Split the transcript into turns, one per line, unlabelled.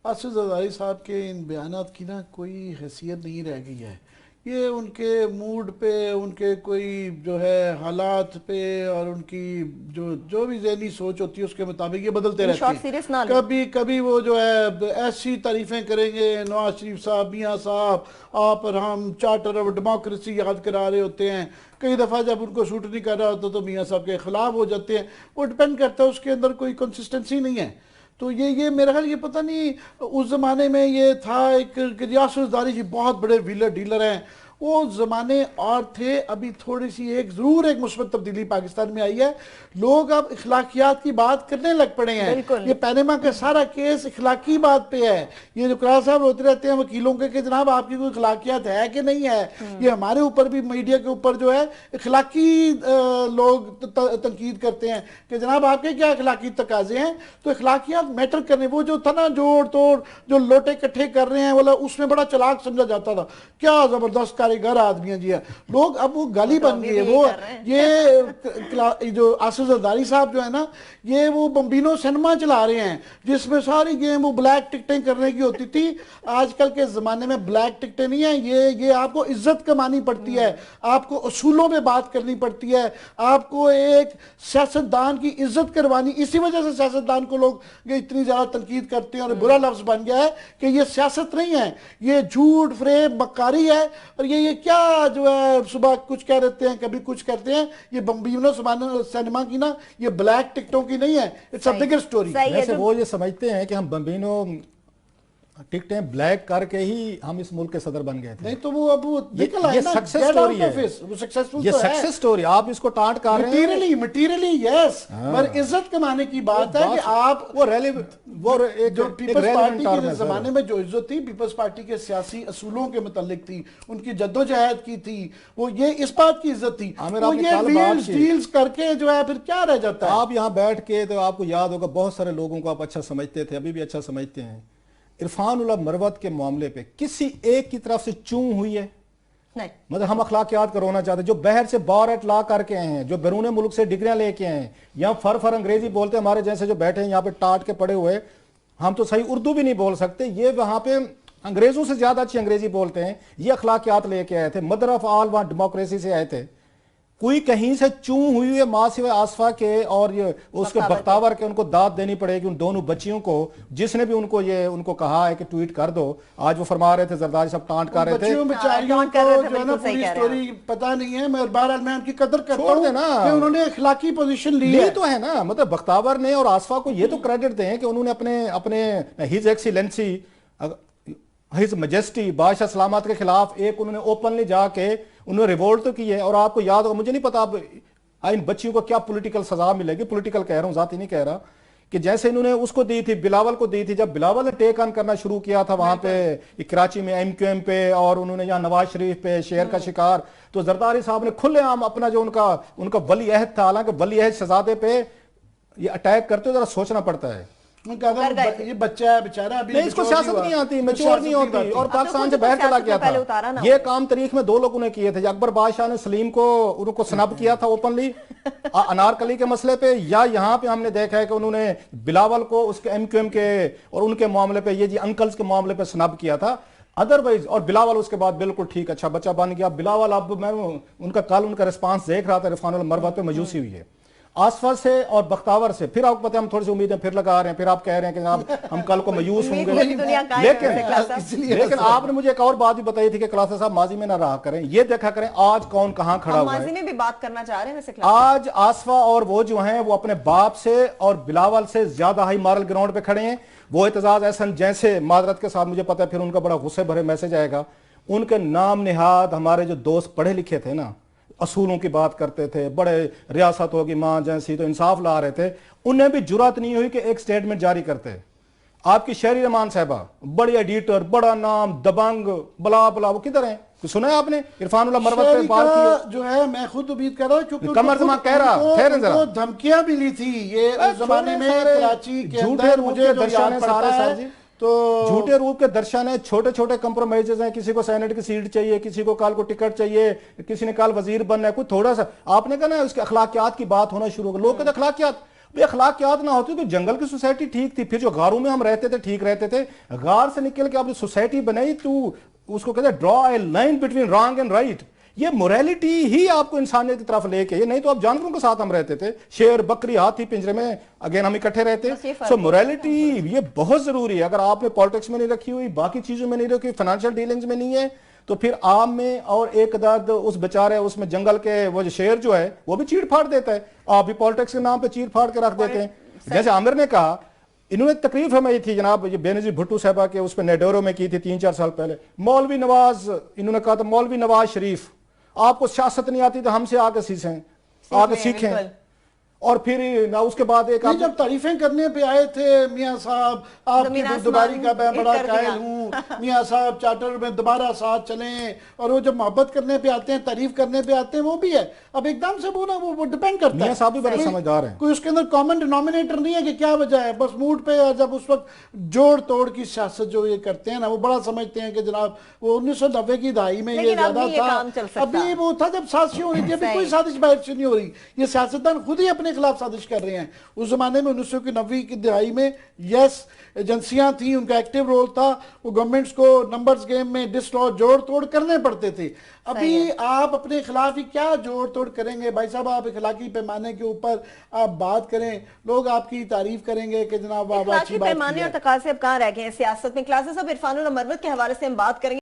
आसिफ जरदारी साहब के इन बयानात की ना कोई हैसियत नहीं रह गई है। ये उनके मूड पे, उनके कोई जो है हालात पे और उनकी जो जो भी ज़हनी सोच होती है उसके मुताबिक ये बदलते
इन
रहते
शॉर्ट
हैं।
सीरियस ना ले।
कभी कभी वो जो है ऐसी तारीफ़ें करेंगे नवाज शरीफ साहब, मियाँ साहब आप और हम चार्टर ऑफ डेमोक्रेसी याद करा रहे होते हैं। कई दफ़ा जब उनको शूट नहीं कर रहा होता तो मियाँ साहब के ख़िलाफ़ हो जाते हैं। वो डिपेंड करता है, उसके अंदर कोई कंसिस्टेंसी नहीं है। तो ये मेरा ख्याल, ये पता नहीं उस ज़माने में ये था एक रियासतदारी जी बहुत बड़े व्हीलर डीलर हैं, वो ज़माने और थे। अभी थोड़ी सी एक ज़रूर एक मुस्बत तब्दीली पाकिस्तान में आई है। लोग अब इखलाकियात की बात करने लग पड़े हैं।
बिल्कुल।
ये पैनमा का सारा केस इखलाकी बात पे है। ये जो करार साहब रोते रहते हैं वकीलों के कि जनाब आपकी कोई इखलाकियात है कि नहीं है। ये हमारे ऊपर भी, मीडिया के ऊपर जो है इखलाकी लोग तनकीद करते हैं कि जनाब आपके क्या इखलाकी तकाजे हैं। तो इखलाकियात मैटर करने, वो जो था ना जोड़ तोड़ जो लोटे इकट्ठे कर रहे हैं बोला, उसमें बड़ा चालाक समझा जाता था। क्या जबरदस्त कारीगर आदमी है जी है लोग। अब वो गाली
तो
बन
अभी
गई है।
भी
वो
कर रहे हैं।
ये जो आसिफ जरदारी साहब जो है ना, ये वो बम्बिनो सिनेमा चला रहे हैं जिसमें सारी गेम वो ब्लैक टिकटें करने की होती थी। आजकल के जमाने में ब्लैक टिकटें नहीं है। ये आपको इज्जत कमानी पड़ती है, आपको असूलों पे बात करनी पड़ती है, आपको एक सियासतदान की इज्जत करवानी। इसी वजह से सियासतदान को लोग ये इतनी ज्यादा तनकीद करते हैं और बुरा लफ्ज बन गया है कि ये सियासत नहीं है, ये झूठ फरेब मक्कारी है। और ये क्या जो है सुबह कुछ कह देते हैं कभी कुछ करते हैं। ये बम्बिनो सिनेमा की ना, ये ब्लैक टिकटों की नहीं है। It's a bigger story.
सही है
वैसे
जो
वो ये समझते हैं कि हम बम्बिनो टिकटें ब्लैक करके ही हम इस मुल्क के सदर बन गए थे।
नहीं तो वो अब वो निकल आए
ये
ना,
सक्सेस
get
स्टोरी
out
है।
of it। वो सक्सेसफुल
ये
तो है
सक्सेस स्टोरी, आप इसको टांट कर रहे हैं।
मटीरियली यस, पर इज्जत कमाने की बात है कि आप
वो एक
जो पीपल्स पार्टी
टर्म
के
है
जमाने में जो इज्जत थी, पीपल्स पार्टी के सियासी असूलों के मुतालिक थी, उनकी जद्दोजहद की थी, वो ये इस बात की इज्जत थी।
आमिर,
वो
आपने
ये
कल बात
डील्स
की।
डील्स करके जो है फिर क्या रह जाता है।
आप यहाँ बैठ के तो आपको याद होगा बहुत सारे लोगों को आप अच्छा समझते थे, अभी भी अच्छा समझते हैं। इरफान उल्लाह मरवत के मामले पे किसी एक की तरफ से चूं हुई है?
नहीं।
मतलब हम अखलाकियात करवाना चाहते हैं, जो बाहर से बार एट ला करके आए हैं, जो बैरून मुल्क से डिग्रियां लेके आए हैं, यहाँ फर अंग्रेजी बोलते हैं, हमारे जैसे जो बैठे हैं यहाँ पे टाट के पड़े हुए, हम तो सही उर्दू भी नहीं बोल सकते, ये वहां पे अंग्रेजों से ज्यादा अच्छी अंग्रेजी बोलते हैं। ये अखलाकियात लेके आए थे, मदर ऑफ ऑल वहां डेमोक्रेसी से आए थे। कोई कहीं से चूं हुई है माँ सिवाय आसफा के और ये उसके बख्तावर के, उनको दाद देनी पड़ेगी उन दोनों बच्चियों को, जिसने भी उनको कहा है कि ट्वीट कर दो। आज वो फरमा रहे थे, जरदारी साहब टांट कर रहे थे,
बच्चियों बेचारियों को जो है ना पूरी स्टोरी पता नहीं है। मैं बहरहाल मैं उनकी कदर करता हूं कि उन्होंने इखलाकी पोजीशन ली है।
तो है ना, मतलब बख्तावर ने और आसफा को ये तो क्रेडिट दें कि उन्होंने अपने अपने हिज एक्सीलेंसी, हिज मजेस्टी बादशाह सलामत के खिलाफ एक उन्होंने ओपनली जाके उन्होंने रिवोल्ट तो की है। और आपको याद होगा, मुझे नहीं पता अब इन बच्चियों को क्या पॉलिटिकल सजा मिलेगी, पॉलिटिकल कह रहा हूं, जाती नहीं कह रहा, कि जैसे इन्होंने उसको दी थी, बिलावल को दी थी, जब बिलावल ने टेक ऑन करना शुरू किया था वहां पे कराची में एमक्यूएम पे, और उन्होंने यहाँ नवाज शरीफ पे शेर का शिकार, तो जरदारी साहब ने खुलेआम अपना जो उनका वली अहद था, हालांकि वली अहद शहजादे पे ये अटैक करते हो, जरा सोचना पड़ता है।
ये बच्चा है बेचारा, अभी
नहीं, इसको सियासत नहीं आती, मैच्योर नहीं होती, और पाकिस्तान से बाहर चला गया था। ये काम तारीख में दो लोगों ने किए थे। अकबर बादशाह ने सलीम को उनको स्नब किया था ओपनली अनारकली के मसले पे, या यहाँ पे हमने देखा है कि उन्होंने बिलावल को उसके एमक्यूएम के और उनके मामले पे, ये जी अंकल्स के मामले पे स्नब किया था। अदरवाइज, और बिलावल उसके बाद बिल्कुल ठीक अच्छा बच्चा बन गया। बिलावल, अब मैं उनका रिस्पांस देख रहा था, इरफान उल्लाह मरवत पे मायूसी हुई है। आसफा से और बख्तावर से फिर आपको पता है, हम थोड़ी सी उम्मीदें फिर लगा रहे हैं, फिर आप कह रहे हैं कि जनाब हम कल को मायूस होंगे। लेकिन आपने मुझे एक और बात भी बताई थी कि क्लास साहब माजी में ना रहा करें, ये देखा करें आज कौन कहां खड़ा हुआ है।
माजी में भी बात करना चाह रहे हैं।
आज आसफा और वो जो हैं वो अपने बाप से और बिलावल से ज्यादा हाई मॉरल ग्राउंड पे खड़े हैं। वो एतजाज एहसन जैसे, माजरत के साथ मुझे पता है फिर उनका बड़ा गुस्से भरे मैसेज आएगा, उनके नाम निहाद हमारे जो दोस्त पढ़े लिखे थे ना, असूलों की बात करते थे, बड़े रियासत होगी मां जैसी, तो इंसाफ ला रहे थे, उन्हें भी जुर्रत नहीं हुई कि एक स्टेटमेंट जारी करते। आपकी शहरी रहमान साहबा, बड़ी एडिटर, बड़ा नाम, दबंग, बला बला, वो किधर है? सुना है आपने इरफान उल्लाह मरवत पे बात की?
जो है मैं खुद उम्मीद कर रहा हूं, क्योंकि
कमर जमा कह रहा, ठहरे जरा,
धमकियां मिली थी ये उस जमाने में कराची के अंदर, मुझे दर्शन सारे सर जी, तो
झूठे रूप के दर्शन है, छोटे छोटे कंप्रोमाइजेस हैं, किसी को सेनेट की सीट चाहिए, किसी को काल को टिकट चाहिए, किसी ने काल वजीर बनना है, कुछ थोड़ा सा आपने कहा ना उसके अखलाकियात की बात होना शुरू हो गई। लोग कहते अखलाकियात, वे अखलाकियात ना होती तो जंगल की सोसाइटी ठीक थी, फिर जो गारों में हम रहते थे ठीक रहते थे। गार से निकल के आपने सोसाइटी बनाई तो उसको कहते हैं draw a line between wrong and right. ये मोरालिटी ही आपको इंसानियत की तरफ लेके, ये नहीं तो आप जानवरों के साथ हम रहते थे, शेर बकरी हाथी पिंजरे में अगेन हम इकट्ठे रहते। सो मोरालिटी ये बहुत जरूरी है। अगर आपने पॉलिटिक्स में नहीं रखी हुई, बाकी चीजों में नहीं रखी हुई, फाइनेंशियल डीलिंग्स में नहीं है, तो फिर आम में और एक दर्द उस बेचारे उसमें जंगल के वो जो शेर जो है वो भी चीड़ फाड़ देता है, आप भी पॉलिटिक्स के नाम पे चीड़ फाड़ के रख देते हैं। जैसे आमिर ने कहा, इन्होंने तकरीफ हमें थी जनाब ये बेनजीर भुट्टो साहबा के उस पर नेडोरो में की थी 3-4 साल पहले। मौलवी नवाज, इन्होंने कहा था मौलवी नवाज शरीफ आपको सियासत नहीं आती तो हमसे आके सीखें, आके सीखें। और फिर ना उसके बाद एक
जब तारीफें करने पे आए थे, मियां साहब आपकी बुर्दबारी का मैं बड़ा कायल हूँ, मियां साहब चार्टर में दोबारा साथ चलें, और वो जब मोहब्बत करने पे आते हैं, तारीफ करने पे आते हैं, वो भी है। अब एकदम से वो ना वो डिपेंड करता है।
मियां साहब भी बड़े समझदार हैं,
कोई उसके अंदर कॉमन डिनोमिनेटर नहीं है कि क्या वजह है, बस मूड पे। और जब उस वक्त जोड़ तोड़ की सियासत जो ये करते हैं ना, वो बड़ा समझते हैं कि जनाब वो 1990 की दहाई में ये ज्यादा था। अभी वो था जब साजिश हो रही थी, अभी कोई साजिश बाहर से नहीं हो रही, ये सियासतदान खुद ही अपने खिलाफ साजिश कर रहे हैं। उस जमाने में 1990 की दहाई में यस एजेंसियां थी, उनका एक्टिव रोल था, वो गवर्नमेंट्स को नंबर्स गेम में डिसलॉ जोड़ तोड़ करने पड़ते थे। अभी आप अपने खिलाफ ही क्या जोड़ तोड़ करेंगे भाई साहब? आप इखलाकी पैमाने के ऊपर आप बात करें, लोग आपकी तारीफ करेंगे कि जनाब वाह वाह अच्छी बात की है।
पैमाने और तकाज़े अब कहाँ रह गए हैं सियासत में? क्लासेस ऑफ इरफान और मरवत के हवाले से हम बात करेंगे।